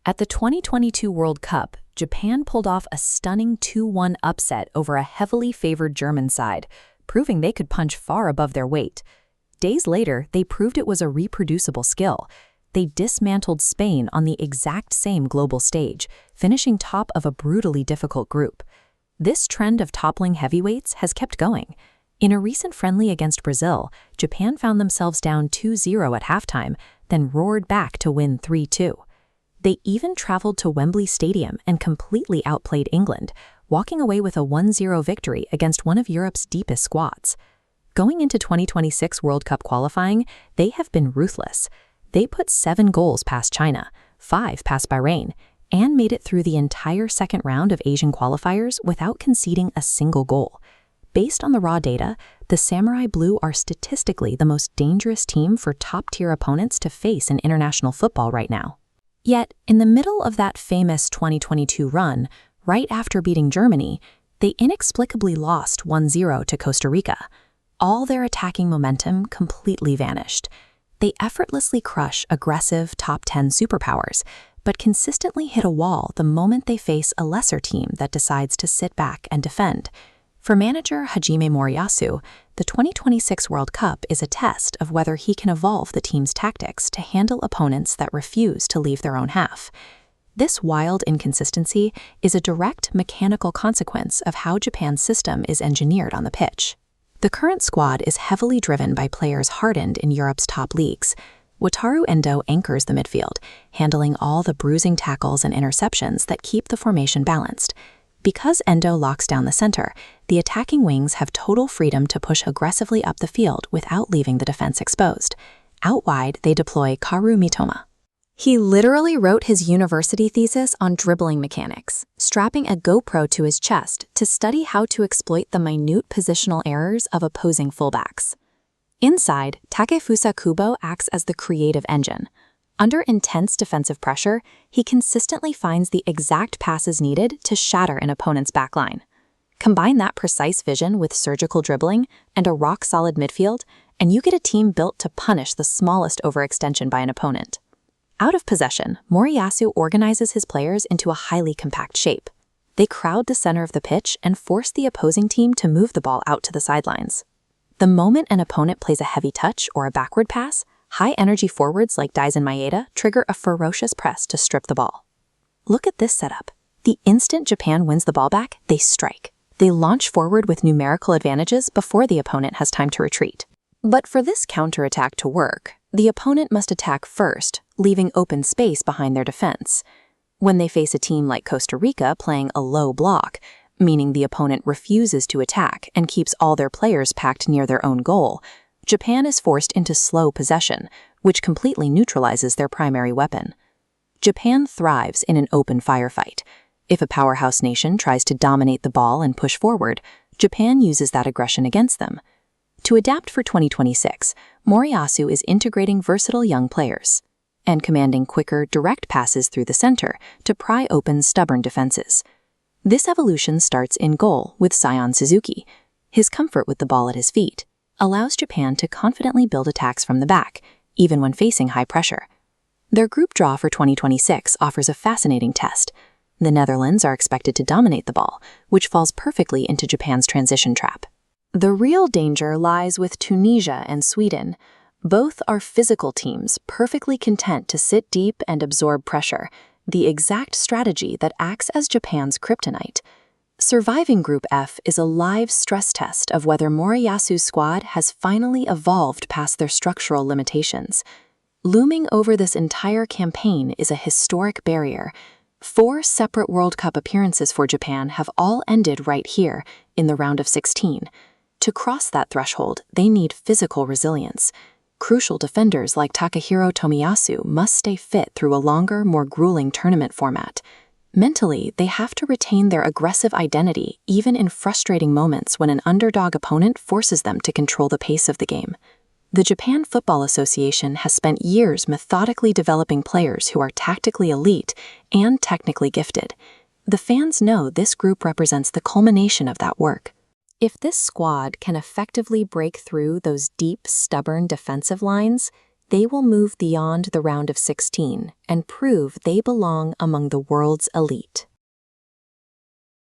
At the 2022 World Cup, Japan pulled off a stunning 2-1 upset over a heavily favored German side, proving they could punch far above their weight. Days later, they proved it was a reproducible skill. They dismantled Spain on the exact same global stage, finishing top of a brutally difficult group. This trend of toppling heavyweights has kept going. In a recent friendly against Brazil, Japan found themselves down 2-0 at halftime, then roared back to win 3-2. They even traveled to Wembley Stadium and completely outplayed England, walking away with a 1-0 victory against one of Europe's deepest squads. Going into 2026 World Cup qualifying, they have been ruthless. They put 7 goals past China, 5 past Bahrain, and made it through the entire second round of Asian qualifiers without conceding a single goal. Based on the raw data, the Samurai Blue are statistically the most dangerous team for top-tier opponents to face in international football right now. Yet, in the middle of that famous 2022 run, right after beating Germany, they inexplicably lost 1-0 to Costa Rica. All their attacking momentum completely vanished. They effortlessly crush aggressive top 10 superpowers, but consistently hit a wall the moment they face a lesser team that decides to sit back and defend. For manager Hajime Moriyasu, the 2026 World Cup is a test of whether he can evolve the team's tactics to handle opponents that refuse to leave their own half. This wild inconsistency is a direct mechanical consequence of how Japan's system is engineered on the pitch. The current squad is heavily driven by players hardened in Europe's top leagues. Wataru Endo anchors the midfield, handling all the bruising tackles and interceptions that keep the formation balanced. Because Endo locks down the center, the attacking wings have total freedom to push aggressively up the field without leaving the defense exposed. Out wide, they deploy Kaoru Mitoma. He literally wrote his university thesis on dribbling mechanics, strapping a GoPro to his chest to study how to exploit the minute positional errors of opposing fullbacks. Inside, Takefusa Kubo acts as the creative engine. Under intense defensive pressure, he consistently finds the exact passes needed to shatter an opponent's backline. Combine that precise vision with surgical dribbling and a rock-solid midfield, and you get a team built to punish the smallest overextension by an opponent. Out of possession, Moriyasu organizes his players into a highly compact shape. They crowd the center of the pitch and force the opposing team to move the ball out to the sidelines. The moment an opponent plays a heavy touch or a backward pass, high-energy forwards like Daisen Maeda trigger a ferocious press to strip the ball. Look at this setup. The instant Japan wins the ball back, they strike. They launch forward with numerical advantages before the opponent has time to retreat. But for this counterattack to work, the opponent must attack first, leaving open space behind their defense. When they face a team like Costa Rica playing a low block, meaning the opponent refuses to attack and keeps all their players packed near their own goal, Japan is forced into slow possession, which completely neutralizes their primary weapon. Japan thrives in an open firefight. If a powerhouse nation tries to dominate the ball and push forward, Japan uses that aggression against them. To adapt for 2026, Moriyasu is integrating versatile young players and commanding quicker, direct passes through the center to pry open stubborn defenses. This evolution starts in goal with Sion Suzuki. His comfort with the ball at his feet allows Japan to confidently build attacks from the back, even when facing high pressure. Their group draw for 2026 offers a fascinating test. The Netherlands are expected to dominate the ball, which falls perfectly into Japan's transition trap. The real danger lies with Tunisia and Sweden. Both are physical teams, perfectly content to sit deep and absorb pressure, the exact strategy that acts as Japan's kryptonite. Surviving Group F is a live stress test of whether Moriyasu's squad has finally evolved past their structural limitations. Looming over this entire campaign is a historic barrier. 4 separate World Cup appearances for Japan have all ended right here, in the round of 16. To cross that threshold, they need physical resilience. Crucial defenders like Takahiro Tomiyasu must stay fit through a longer, more grueling tournament format. Mentally, they have to retain their aggressive identity even in frustrating moments when an underdog opponent forces them to control the pace of the game. The Japan Football Association has spent years methodically developing players who are tactically elite and technically gifted. The fans know this group represents the culmination of that work. If this squad can effectively break through those deep, stubborn defensive lines, They will move beyond the round of 16 and prove they belong among the world's elite.